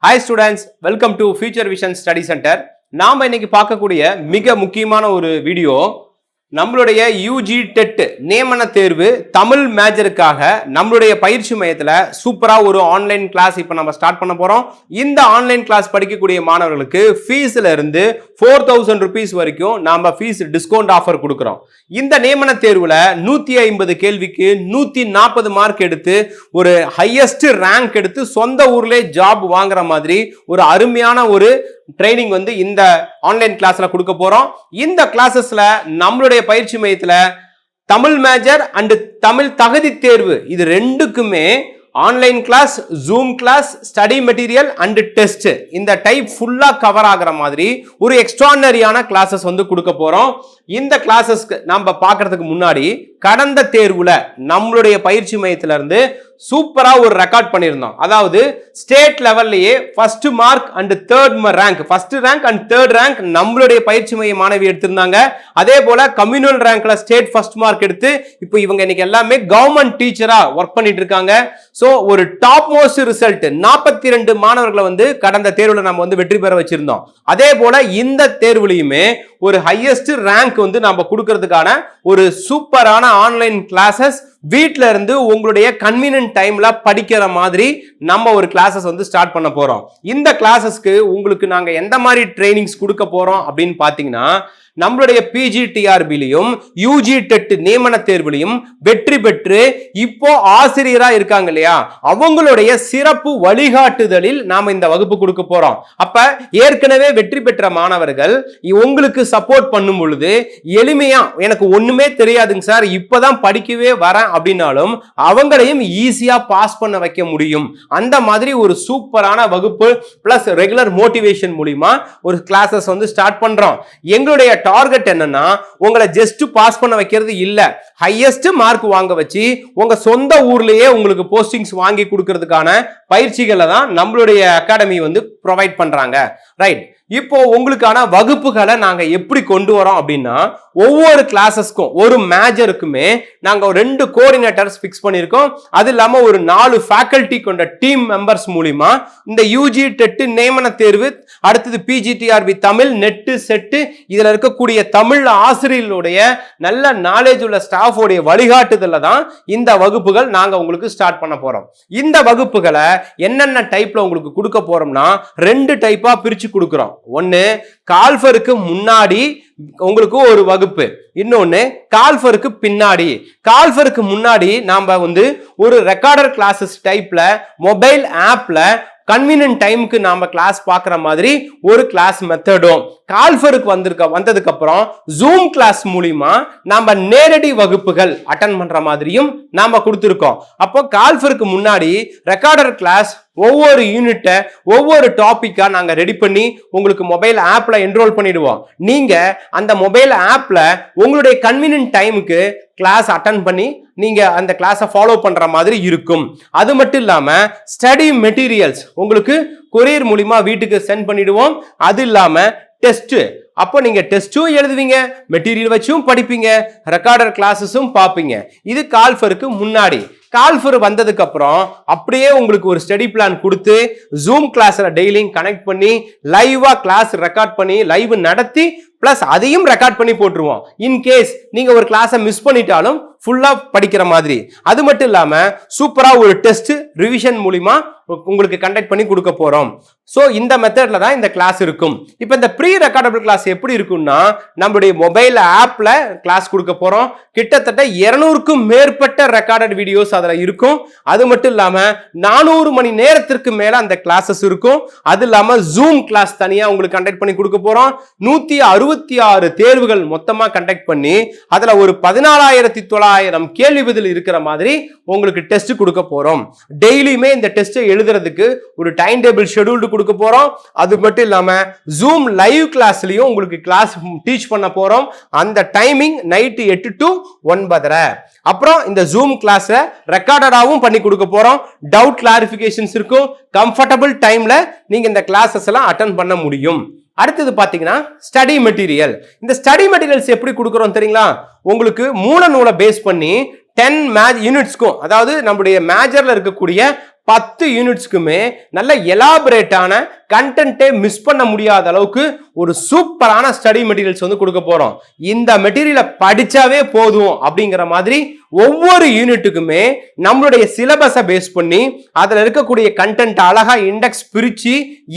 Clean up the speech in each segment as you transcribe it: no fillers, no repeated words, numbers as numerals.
Hi students, welcome to Future Vision Study Center. நாம இன்னைக்கு பார்க்கக்கூடிய மிக முக்கியமான ஒரு வீடியோ நம்மளுடைய யூஜி டெட் நியமன தேர்வு தமிழ் மேஜருக்காக நம்மளுடைய பயிற்சி மையத்துல சூப்பரா ஒரு ஆன்லைன் கிளாஸ் இப்ப நம்ம ஸ்டார்ட் பண்ண போறோம். இந்த ஆன்லைன் கிளாஸ் படிக்கக்கூடிய மாணவர்களுக்கு ஃபீஸ்ல இருந்து 4000 rupees வரைக்கும் நாம ஃபீஸ் டிஸ்கவுண்ட் ஆஃபர் கொடுக்கிறோம். இந்த நியமன தேர்வுல 150 கேள்விக்கு 140 மார்க் எடுத்து ஒரு ஹையஸ்ட் ரேங்க் எடுத்து சொந்த ஊர்லயே ஜாப் வாங்குற மாதிரி ஒரு அருமையான ஒரு ட்ரைனிங் வந்து இந்த ஆன்லைன் கிளாஸ்ல கொடுக்க போறோம். இந்த கிளாஸஸ்ல நம்மளுடைய பயிற்சி மையத்துல தமிழ் மேஜர் அண்ட் தமிழ் தகுதி தேர்வு இது ரெண்டுக்குமே online class, zoom class, study material and test இந்த டைப் ஃபுல்லா கவர் ஆகிற மாதிரி ஒரு எக்ஸ்ட்ரானரியான கிளாஸஸ் வந்து கொடுக்க போறோம். இந்த கிளாஸஸ்க்கு நம்ம பார்க்கறதுக்கு முன்னாடி கடந்த தேர்வுல நம்மளுடைய பயிற்சி மையத்துல இருந்து சூப்பரா ஒரு ரெக்கார்ட் பண்ணியிருந்தோம். அதாவது ஸ்டேட் லெவல்லையே first mark and third rank, first rank and third rank நம்மளுடைய பயிற்சி மைய மாணவி எடுத்திருந்தாங்க. அதே போல கம்யூனல் ரேங்க்ல ஸ்டேட் ஃபர்ஸ்ட் மார்க் எடுத்து இப்போ இவங்க இன்னைக்கு எல்லாமே கவர்மெண்ட் டீச்சரா ஒர்க் பண்ணிட்டு இருக்காங்க. சோ ஒரு டாப் மோஸ்ட் ரிசல்ட் 42 மாணவர்களை வந்து கடந்த தேர்வுல நம்ம வந்து வெற்றி பெற வச்சிருந்தோம். அதே போல இந்த தேர்வுலையுமே ஒரு ஹையஸ்ட் ரேங்க் வந்து நம்ம கொடுக்கிறதுக்கான ஒரு சூப்பரான ஆன்லைன் கிளாஸஸ் வீட்ல இருந்து உங்களுடைய கன்வீனியன்ட் டைம்ல படிக்கிற மாதிரி நம்ம ஒரு கிளாஸஸ் வந்து ஸ்டார்ட் பண்ண போறோம். இந்த கிளாஸஸ்க்கு உங்களுக்கு நாங்க எந்த மாதிரி ட்ரைனிங்ஸ் கொடுக்க போறோம் அப்படின்னு பாத்தீங்கன்னா, நம்மளுடைய பிஜிடிஆர்பிலையும் யூஜி டெட் நியமன தேர்விலையும் வெற்றி பெற்று இப்போ ஆசிரியரா இருக்காங்க இல்லையா, அவங்களுடைய சிறப்பு வழிகாட்டுதலில் நாம இந்த வகுப்பு கொடுக்க போறோம். அப்ப ஏற்கனவே வெற்றி பெற்ற மாணவர்கள் உங்களுக்கு சப்போர்ட் பண்ணும் பொழுது எளிமையா எனக்கு ஒண்ணுமே தெரியாதுங்க சார் இப்பதான் படிக்கவே வரேன் அப்படின்னாலும் அவங்களையும் ஈஸியா பாஸ் பண்ண வைக்க முடியும். அந்த மாதிரி ஒரு சூப்பரான வகுப்பு பிளஸ் ரெகுலர் மோட்டிவேஷன் மூலமா ஒரு கிளாஸஸ் வந்து ஸ்டார்ட் பண்றோம். எங்களுடைய டார்கெட் என்னன்னா உங்களை ஜஸ்ட் பாஸ் பண்ண வைக்கிறது இல்ல, ஹையஸ்ட் மார்க் வாங்க வச்சு உங்க சொந்த ஊர்லயே உங்களுக்கு போஸ்டிங்ஸ் வாங்கி கொடுக்கிறதுக்கான பயிற்சிகளை தான் நம்மளுடைய அகாடமி வந்து ப்ரொவைட் பண்றாங்க. ரைட், இப்போ உங்களுக்கான வகுப்புகளை நாங்க எப்படி கொண்டு வரோம் அப்படின்னா, ஒவ்வொரு கிளாஸஸ்க்கும் ஒரு மேஜருக்குமே நாங்க 2 கோஆர்டினேட்டர்ஸ் ஃபிக்ஸ் பண்ணியிருக்கோம். அது இல்லாம ஒரு 4 ஃபேக்கல்டி கொண்ட டீம் மெம்பர்ஸ் மூலியமா இந்த யூஜி டெட் நியமன தேர்வு, அடுத்தது பிஜிடிஆர்பி தமிழ் நெட் செட், இதுல இருக்கக்கூடிய தமிழ் ஆசிரியர்களுடைய நல்ல நாலேஜ் உள்ள ஸ்டாஃபோடைய வழிகாட்டுதல்ல தான் இந்த வகுப்புகள் நாங்க உங்களுக்கு ஸ்டார்ட் பண்ண போறோம். இந்த வகுப்புகளை என்னென்ன டைப்ல உங்களுக்கு கொடுக்க போறோம்னா 2 டைப்பா பிரிச்சு கொடுக்கிறோம். ஒன்னு கால்ஃபருக்கு முன்னாடி உங்களுக்கு ஒரு வகுப்பு, இன்னொன்னு கால்ஃபருக்கு பின்னாடி. கால்ஃபருக்கு முன்னாடி நாம வந்து ஒரு ரெக்கார்டர் கிளாஸஸ் டைப்ல மொபைல் ஆப்ல கன்வீனியன்ட் டைமுக்கு நாம கிளாஸ் பார்க்குற மாதிரி ஒரு கிளாஸ் மெத்தடும், கால்ஃபருக்கு வந்ததுக்கு அப்புறம் ஜூம் கிளாஸ் மூலியமா நாம நேரடி வகுப்புகள் அட்டன் பண்ற மாதிரியும் நாம கொடுத்துருக்கோம். அப்போ கால்ஃபருக்கு முன்னாடி ரெக்கார்டர் கிளாஸ் ஒவ்வொரு யூனிட்டை ஒவ்வொரு டாபிக்கா நாங்க ரெடி பண்ணி உங்களுக்கு மொபைல் ஆப்ல என்ரோல் பண்ணிடுவோம். நீங்க அந்த மொபைல் ஆப்ல உங்களுடைய கன்வீனியன்ட் டைமுக்கு கிளாஸ் அட்டன் பண்ணி நீங்க அந்த கிளாஸை ஃபாலோ பண்ற மாதிரி இருக்கும். அது மட்டும் இல்லாம ஸ்டடி மெட்டீரியல்ஸ் உங்களுக்கு கொரியர் மூலியமா வீட்டுக்கு சென்ட் பண்ணிடுவோம். அது இல்லாம டெஸ்ட், அப்போ நீங்க டெஸ்டும் எழுதுவீங்க, மெட்டீரியல் வச்சும் படிப்பீங்க, ரெக்கார்டர் கிளாஸஸும் பார்ப்பீங்க. இது கால்ஃபருக்கு முன்னாடி. கால்ஃபர் வந்ததுக்கு அப்புறம் அப்படியே உங்களுக்கு ஒரு ஸ்டடி பிளான் கொடுத்து ஜூம் கிளாஸ்ல டெய்லியும் கனெக்ட் பண்ணி லைவா கிளாஸ் ரெக்கார்ட் பண்ணி லைவ் நடத்தி பிளஸ் அதையும் ரெக்கார்ட் பண்ணி போட்டுருவோம். இன்கேஸ் நீங்க ஒரு கிளாஸை மிஸ் பண்ணிட்டாலும் ஃபுல்லா படிக்கிற மாதிரி. அது மட்டும் இல்லாம சூப்பரா ஒரு டெஸ்ட் ரிவிஷன் மூலியமா உங்களுக்கு கண்டக்ட் பண்ணி கொடுக்க போறோம். சோ இந்த மெத்தட்ல தான் இந்த கிளாஸ் இருக்கும். இப்போ இந்த ப்ரீ ரெக்கார்டபிள் கிளாஸ் எப்படி இருக்கும்னா, நம்மளுடைய மொபைல் ஆப்ல கிளாஸ் கொடுக்க போறோம். கிட்டத்தட்ட 200க்கும் மேற்பட்ட ரெக்கார்டட் வீடியோஸ் அதுல இருக்கும். அது மட்டும் இல்லாம 400 மணி நேரத்திற்கு மேல அந்த கிளாஸஸ் இருக்கும். அது இல்லாம ஜூம் கிளாஸ் தனியா உங்களுக்கு கண்டக்ட் பண்ணி கொடுக்க போறோம். 166 தேர்வுகள் மொத்தமா கண்டக்ட் பண்ணி அதுல ஒரு 14,900 கேள்வி பதில் இருக்கிற மாதிரி உங்களுக்கு டெஸ்ட் கொடுக்க போறோம். டெய்லியுமே இந்த டெஸ்ட் எழுதுறதுக்கு ஒரு டைம் டேபிள் ஷெட்யூல்டு கொடுக்க போறோம். அது மட்டும் இல்லாம ஜூம் லைவ் கிளாஸ்லயும் உங்களுக்கு கிளாஸ் டீச் பண்ண போறோம். அந்த டைமிங் நைட் 8 to 9:30. அப்புறம் இந்த ஜூம் கிளாஸ் ரெக்கார்டடாவும் பண்ணி கொடுக்க போறோம். டவுட் கிளாரிபிகேஷன்ஸ் இருக்கும். கம்ஃபர்டபிள் டைம்ல நீங்க இந்த கிளாஸஸ் எல்லாம் அட்டெண்ட் பண்ண முடியும். அடுத்தது பாத்தீங்கன்னா ஸ்டடி மெட்டீரியல். இந்த ஸ்டடி மெட்டீரியல்ஸ் எப்படி கொடுக்குறோம் தெரியுங்களா, உங்களுக்கு மூல நூலை பேஸ் பண்ணி 10 யூனிட்ஸ்க்கும், அதாவது நம்முடைய மேஜர்ல இருக்கக்கூடிய 10 யூனிட்ஸ்க்குமே நல்ல எலாபரேட்டான கண்டென்ட்டே மிஸ் பண்ண முடியாத அளவுக்கு ஒரு சூப்பரான ஸ்டடி மெட்டீரியல்ஸ் வந்து கொடுக்க போறோம். இந்த மெட்டீரியலை படிச்சாவே போதும் அப்படிங்கிற மாதிரி ஒவ்வொரு யூனிட்டுக்குமே நம்மளுடைய சிலபஸை பேஸ் பண்ணி அதுல இருக்கக்கூடிய கண்டென்ட் அழகா இண்டெக்ஸ் பிரிச்சு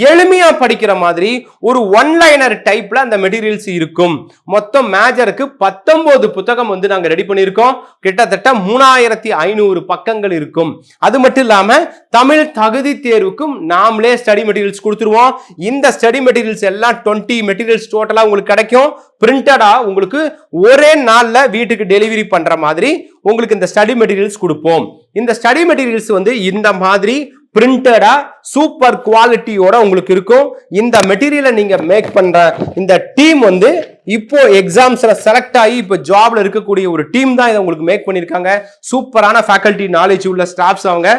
எளிமையா படிக்கிற மாதிரி ஒரு ஒன் லைனர் டைப்ல அந்த மெட்டீரியல்ஸ் இருக்கும். மொத்தம் மேஜருக்கு 19 புத்தகம் வந்து நாங்க ரெடி பண்ணியிருக்கோம். கிட்டத்தட்ட 3500 பக்கங்கள் இருக்கும். அது மட்டும் இல்லாம தமிழ் தகுதி தேர்வுக்கும் நாமளே ஸ்டடி மெட்டீரியல்ஸ் கொடுத்துருவோம். இந்த ஸ்டடி மெட்டீரியல்ஸ் எல்லாம் 20 மெட்டீரியல்ஸ் டோட்டலா உங்களுக்கு கிடைக்கும். பிரிண்டடா உங்களுக்கு ஒரே நாள்ல வீட்டுக்கு டெலிவரி பண்ற மாதிரி உங்களுக்கு இந்த ஸ்டடி மெட்டீரியல்ஸ் கொடுப்போம். இந்த ஸ்டடி மெட்டீரியல்ஸ் வந்து இந்த மாதிரி பிரிண்டடா சூப்பர் குவாலிட்டியோட உங்களுக்கு இருக்கும். இந்த மெட்டீரியலை நீங்க மேக் பண்ற இந்த டீம் வந்து இப்போ எக்ஸாம்ஸ்ல செலக்ட் ஆகி இப்போ ஜாப்ல இருக்கக்கூடிய ஒரு டீம் தான் இதை உங்களுக்கு மேக் பண்ணிருக்காங்க. சூப்பரான ஃபேக்கல்டி நாலேஜ் உள்ள ஸ்டாஃப்ஸ், அவங்க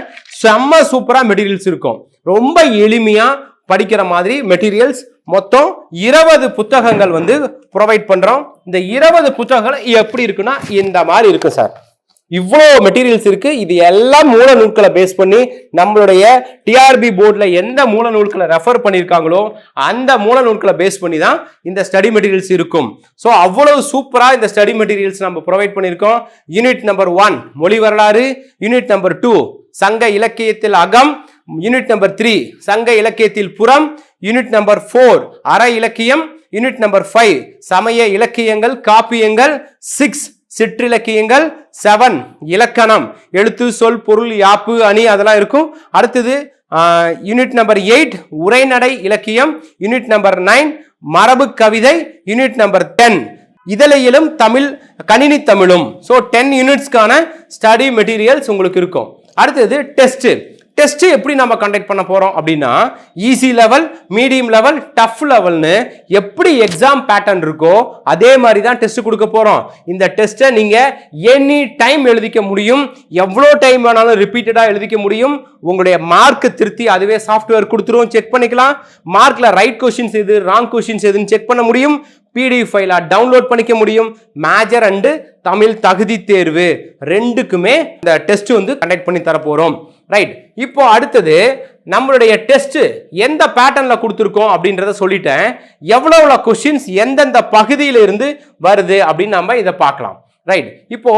செம்ம சூப்பரா மெட்டீரியல்ஸ் இருக்கும். ரொம்ப எளிமையா படிக்கிற மாதிரி மெட்டீரியல்ஸ் மொத்தம் 20 புத்தகங்கள் வந்து ப்ரொவைட் பண்றோம். இந்த 20 புத்தகங்கள் எப்படி இருக்குன்னா இந்த மாதிரி இருக்கு சார். இவ்வளோ மெட்டீரியல்ஸ் இருக்கு. இது எல்லாம் மூல நூல்களை பேஸ் பண்ணி நம்மளுடைய டிஆர்பி போர்டில் எந்த மூல நூல்களை ரெஃபர் பண்ணியிருக்காங்களோ அந்த மூல நூல்களை பேஸ் பண்ணி தான் இந்த ஸ்டடி மெட்டீரியல்ஸ் இருக்கும். ஸோ அவ்வளவு சூப்பராக இந்த ஸ்டடி மெட்டீரியல்ஸ் நம்ம ப்ரொவைட் பண்ணியிருக்கோம். யூனிட் நம்பர் 1 மொழி வரலாறு, யூனிட் நம்பர் 2 சங்க இலக்கியத்தில் அகம், யூனிட் நம்பர் 3 சங்க இலக்கியத்தில் புறம், யூனிட் நம்பர் 4 அற இலக்கியம், யூனிட் நம்பர் 5 சமய இலக்கியங்கள் காப்பியங்கள், 6 சிற்றிலக்கியங்கள், 7 இலக்கணம் எழுத்து சொல் பொருள் யாப்பு அணி அதெல்லாம் இருக்கும். அடுத்தது யூனிட் நம்பர் 8 உரைநடை இலக்கியம், யூனிட் நம்பர் 9 மரபு கவிதை, யூனிட் நம்பர் 10 இதழியலும் தமிழ் கணினி தமிழும். ஸோ 10 யூனிட்ஸ்க்கான ஸ்டடி மெட்டீரியல்ஸ் உங்களுக்கு இருக்கும். அடுத்தது டெஸ்ட் எப்படி நம்ம கண்டக்ட் பண்ண போறோம் அப்படின்னா easy level, medium level, tough லெவல்னு எப்படி எக்ஸாம் பேட்டர்ன் இருக்கோ அதே மாதிரி தான் டெஸ்ட் கொடுக்க போறோம். இந்த டெஸ்ட்டை நீங்க எனி டைம் எழுதிக்க முடியும். எவ்வளோ டைம் வேணாலும் ரிப்பீட்டடா எழுதிக்க முடியும். உங்களுடைய மார்க் திருத்தி அதுவே சாஃப்ட்வேர் கொடுத்துரும், செக் பண்ணிக்கலாம். மார்க்ல ரைட் கொஸ்டின்ஸ் எது ராங் கொஸ்டின்ஸ் எதுன்னு செக் பண்ண முடியும். PDF ஃபைலா டவுன்லோட் பண்ணிக்க முடியும். மேஜர் அண்ட் தமிழ் தகுதி தேர்வு ரெண்டுக்குமே இந்த டெஸ்ட் வந்து கண்டக்ட் பண்ணி தர போறோம். ரைட், இப்போ அடுத்தது நம்மளுடைய டெஸ்ட் எந்த பேட்டர்ன்ல கொடுத்துருக்கோம் அப்படின்றத சொல்லிட்டேன். எவ்வளவு கொஸ்டின்ஸ் எந்தெந்த பகுதியில இருந்து வருது அப்படின்னு நம்ம இதை பார்க்கலாம். ரைட், இப்போ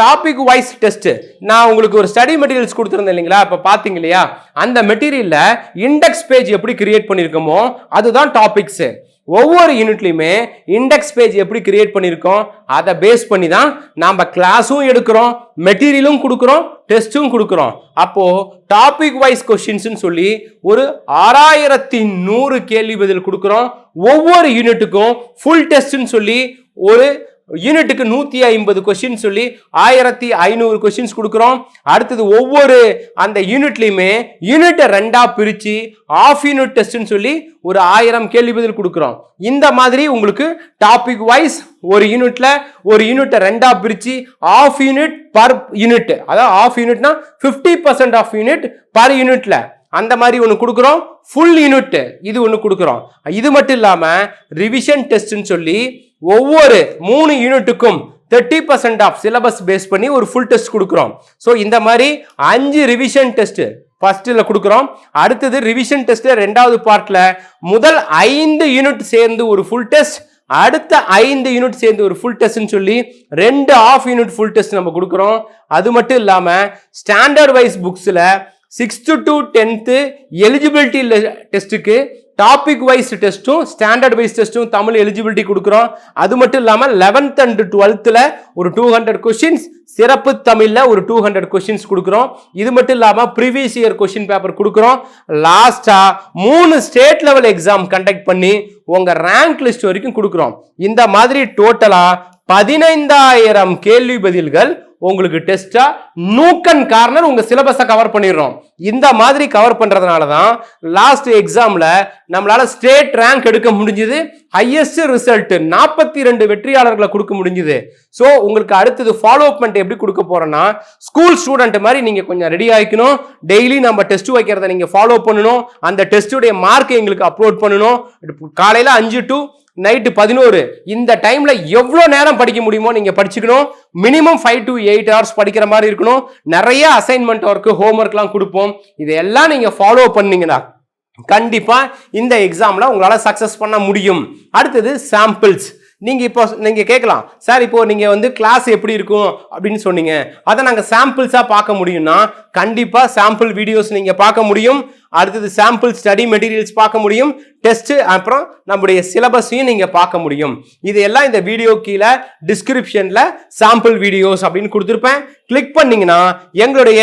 டாபிக் வைஸ் டெஸ்ட் நான் உங்களுக்கு ஒரு ஸ்டடி மெட்டீரியல்ஸ் கொடுத்துருந்தேன் இல்லைங்களா? இப்போ பார்த்தீங்க இல்லையா, அந்த மெட்டீரியல்ல இண்டெக்ஸ் பேஜ் எப்படி கிரியேட் பண்ணியிருக்கோமோ அதுதான் டாபிக்ஸ். ஒவ்வொரு யூனிட்லையுமே இண்டெக்ஸ் பேஜ் எப்படி கிரியேட் பண்ணியிருக்கோம் அதை பேஸ் பண்ணி தான் நாம கிளாஸும் எடுக்கிறோம், மெட்டீரியலும் கொடுக்குறோம், டெஸ்ட்டும் கொடுக்குறோம். அப்போ டாபிக் வைஸ் கொஸ்டின்ஸ் சொல்லி ஒரு 6100 கேள்வி பதில் கொடுக்குறோம். ஒவ்வொரு யூனிட்டுக்கும் ஃபுல் டெஸ்ட்னு சொல்லி ஒரு யூனிட்டுக்கு 150 கொஸ்டின் சொல்லி 1500 கொஸ்டின்ஸ் கொடுக்குறோம். அடுத்தது ஒவ்வொரு அந்த யூனிட்லையுமே யூனிட்டை 2ஆ பிரிச்சு ஆஃப் யூனிட் டெஸ்ட்னு சொல்லி ஒரு 1000 கேள்வி பதில் கொடுக்குறோம். இந்த மாதிரி உங்களுக்கு டாபிக் வைஸ் ஒரு யூனிட்டை 2ஆ பிரிச்சு ஆஃப் யூனிட் பர் யூனிட், அதாவது ஆஃப் யூனிட்னா 50% ஆஃப் யூனிட் பர் யூனிட்ல அந்த மாதிரி ஒன்று கொடுக்குறோம். ஃபுல் யூனிட் இது ஒன்று கொடுக்குறோம். இது மட்டும் இல்லாம ரிவிஷன் டெஸ்ட்னு சொல்லி ஒவ்வொரு 3 யூனிட்டுக்கும் 30% ஆஃப் சிலபஸ் பேஸ் பண்ணி ஒரு ஃபுல் டெஸ்ட் கொடுக்குறோம். ஸோ இந்த மாதிரி 5 ரிவிஷன் டெஸ்ட் ஃபர்ஸ்ட்ல கொடுக்குறோம். அடுத்தது ரிவிஷன் டெஸ்ட் 2வது பார்ட்ல முதல் 5 யூனிட் சேர்ந்து ஒரு ஃபுல் டெஸ்ட், அடுத்த 5 யூனிட் சேர்ந்து ஒரு ஃபுல் டெஸ்ட்னு சொல்லி 2 ஆஃப் யூனிட் ஃபுல் டெஸ்ட் நம்ம கொடுக்குறோம். அது மட்டும் இல்லாம ஸ்டாண்டர்ட் வைஸ் புக்ஸ்ல 6th to 10th எலிஜிபிலிட்டி டெஸ்ட்டுக்கு டாபிக் வைஸ் டெஸ்ட்டும் ஸ்டாண்டர்ட் வைஸ் டெஸ்ட்டும் தமிழ் எலிஜிபிலிட்டி கொடுக்குறோம். அது மட்டும் இல்லாமல் 11th and 12th ஒரு 200 கொஸ்டின்ஸ், சிறப்பு தமிழ்ல ஒரு 200 கொஸ்டின்ஸ் கொடுக்குறோம். இது மட்டும் இல்லாமல் ப்ரீவியஸ் இயர் கொஸ்டின் பேப்பர் கொடுக்குறோம். லாஸ்டா 3 ஸ்டேட் லெவல் எக்ஸாம் கண்டக்ட் பண்ணி உங்க ரேங்க் லிஸ்ட் வரைக்கும் கொடுக்குறோம். இந்த மாதிரி டோட்டலா 15000 கேள்வி பதில்கள் உங்களுக்கு டெஸ்டா நூக்கன் கார்னர் உங்க சிலபஸை கவர் பண்ணிடுறோம். இந்த மாதிரி கவர் பண்றதுனால தான் லாஸ்ட் எக்ஸாம்ல நம்மளால ஸ்டேட் ரேங்க் எடுக்க முடிஞ்சது. ஹையஸ்ட் ரிசல்ட் 42 வெற்றியாளர்களை கொடுக்க முடிஞ்சது. ஸோ உங்களுக்கு அடுத்தது ஃபாலோ அப் பண்ணிட்டு எப்படி கொடுக்க போறோம்னா ஸ்கூல் ஸ்டூடெண்ட் மாதிரி நீங்க கொஞ்சம் ரெடி ஆகிக்கணும். டெய்லி நம்ம டெஸ்ட் வைக்கிறத நீங்க ஃபாலோ பண்ணணும். அந்த டெஸ்டுடைய மார்க்கை எங்களுக்கு அப்லோட் பண்ணணும். காலையில 5 to நைட்டு 11 இந்த டைம்ல எவ்வளவு நேரம் படிக்க முடியுமோ நீங்க படிச்சுக்கணும். மினிமம் 5 to 8 hours படிக்கிற மாதிரி இருக்கணும். நிறைய அசைன்மெண்ட் ஒர்க் ஹோம்ஒர்க்லாம் கொடுப்போம். இதெல்லாம் நீங்க ஃபாலோ பண்ணீங்கன்னா கண்டிப்பா இந்த எக்ஸாம்ல உங்களால சக்சஸ் பண்ண முடியும். அடுத்தது சாம்பிள்ஸ். நீங்க கேட்கலாம், சார் இப்போ நீங்க வந்து கிளாஸ் எப்படி இருக்கும் அப்படின்னு சொன்னீங்க, அதை நாங்க சாம்பிள்ஸா பார்க்க முடியும்னா கண்டிப்பா சாம்பிள் வீடியோஸ் நீங்க பார்க்க முடியும். அடுத்தது சாம்பிள் ஸ்டடி மெட்டீரியல்ஸ் பார்க்க முடியும். டெஸ்ட் அப்புறம் நம்முடைய சிலபஸையும் நீங்க பார்க்க முடியும். இது எல்லாம் இந்த வீடியோ கீழே டிஸ்கிரிப்ஷன்ல சாம்பிள் வீடியோஸ் அப்படின்னு கொடுத்துருப்பேன். கிளிக் பண்ணீங்கன்னா எங்களுடைய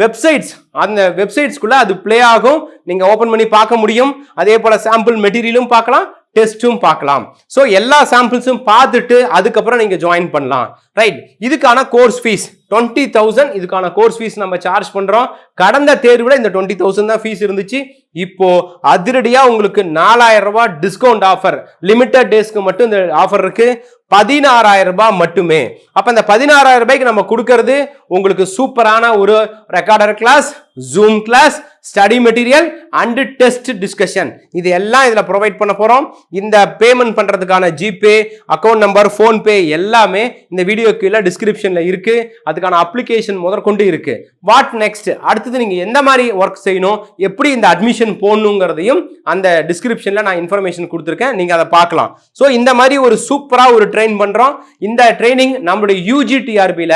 வெப்சைட்ஸ், அந்த வெப்சைட்ஸ்குள்ள அது பிளே ஆகும். நீங்க ஓபன் பண்ணி பார்க்க முடியும். அதே போல சாம்பிள் மெட்டீரியலும் பார்க்கலாம், டெஸ்டும் பார்க்கலாம். சோ எல்லா சாம்பிள்ஸும் பார்த்துட்டு அதுக்கப்புறம் நீங்க ஜாயின் பண்ணலாம். ரைட், இதுக்கான கோர்ஸ் ஃபீஸ் 20,000. இதுக்கான கோர்ஸ் ஃபீஸ் நம்ம சார்ஜ் பண்றோம். கடந்த தேர்வுல இந்த 20,000 தான் ஃபீஸ் இருந்துச்சு. இப்போ அதிரடியா உங்களுக்கு 4,000 ரூபாய் டிஸ்கவுண்ட் ஆஃபர், லிமிட்டட் டேஸ்க்கு மட்டும் இந்த ஆஃபர் இருக்கு. 16,000 ரூபாய் மட்டுமே. அப்ப இந்த 16,000 ரூபாய்க்கு நம்ம கொடுக்கிறது உங்களுக்கு சூப்பரான ஒரு recorder class, zoom class, study material and test discussion. இது எல்லாம் இதுல ப்ரொவைட் பண்ண போறோம். இந்த பேமெண்ட் பண்றதுக்கான ஜிபே, அக்கௌண்ட் நம்பர், போன்பே எல்லாமே இந்த வீடியோ கீழே டிஸ்கிரிப்ஷன்ல இருக்கு. அதுக்கான அப்ளிகேஷன் முதற்கொண்டு இருக்கு. வாட் நெக்ஸ்ட், அடுத்தது நீங்க எந்த மாதிரி ஒர்க் செய்யணும், எப்படி இந்த அட்மிஷன் போடணுங்கிறதையும் அந்த டிஸ்கிரிப்ஷன்ல நான் இன்ஃபர்மேஷன் கொடுத்துருக்கேன். நீங்க அதை பார்க்கலாம். சோ இந்த மாதிரி ஒரு சூப்பரா ஒரு ட்ரெயின் பண்றோம். இந்த ட்ரைனிங் நம்மளுடைய UGTRBல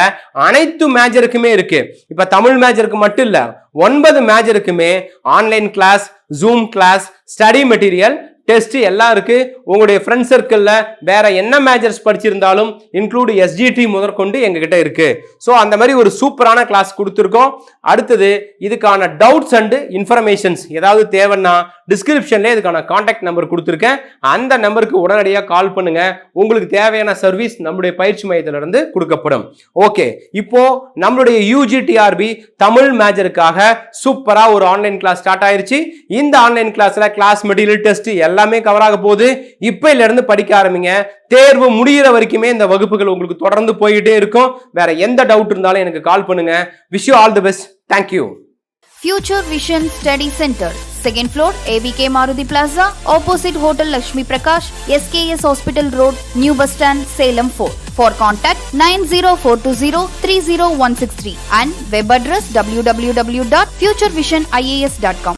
அனைத்து மேஜருக்குமே இருக்கு. இப்ப தமிழ் மேஜருக்கு மட்டும் இல்ல, 9 மேஜருக்குமே online class, zoom class, study material, test எல்லாம் இருக்கு. உங்களுடைய ஃப்ரெண்ட் சர்க்கிள்ல வேற என்ன மேஜர்ஸ் படிச்சிருந்தாலும் இன்க்ளூட் SGT முதற்கொண்டு எங்க கிட்ட இருக்கு. சோ அந்த மாதிரி ஒரு சூப்பரான கிளாஸ் கொடுத்துருக்கோம். அடுத்தது இதுக்கான டவுட்ஸ் அண்ட் இன்ஃபர்மேஷன்ஸ் ஏதாவது தேவைன்னா டிஸ்கிரிப்ஷன்ல இதுக்கான கான்டாக்ட் நம்பர் கொடுத்துருக்கேன். அந்த நம்பருக்கு உடனடியாக கால் பண்ணுங்க. உங்களுக்கு தேவையான சர்வீஸ் நம்மளுடைய பயிற்சி மையத்திலிருந்து கொடுக்கப்படும். ஓகே, இப்போ நம்மளுடைய UGTRB தமிழ் மேஜருக்காக சூப்பரா ஒரு ஆன்லைன் கிளாஸ் ஸ்டார்ட் ஆயிருச்சு. இந்த ஆன்லைன் கிளாஸ்ல கிளாஸ் மெட்டீரியல், டெஸ்ட் எல்லாமே கவர் ஆக போகுது. இப்பையில இருந்து படிக்க ஆரம்பிங்க. தேர்வு முடிகிற வரைக்குமே இந்த வகுப்புகள் உங்களுக்கு தொடர்ந்து போயிட்டே இருக்கும். வேற எந்த டவுட் இருந்தாலும் எனக்கு கால் பண்ணுங்க. Wish you all the best. Thank you. Future Vision Study Center, 2nd floor, AVK Maruti Plaza, opposite Hotel Lakshmi Prakash, SKS Hospital Road, New Bus Stand, Salem 4. For contact 90420 30163 and web address www.futurevision.ias.com.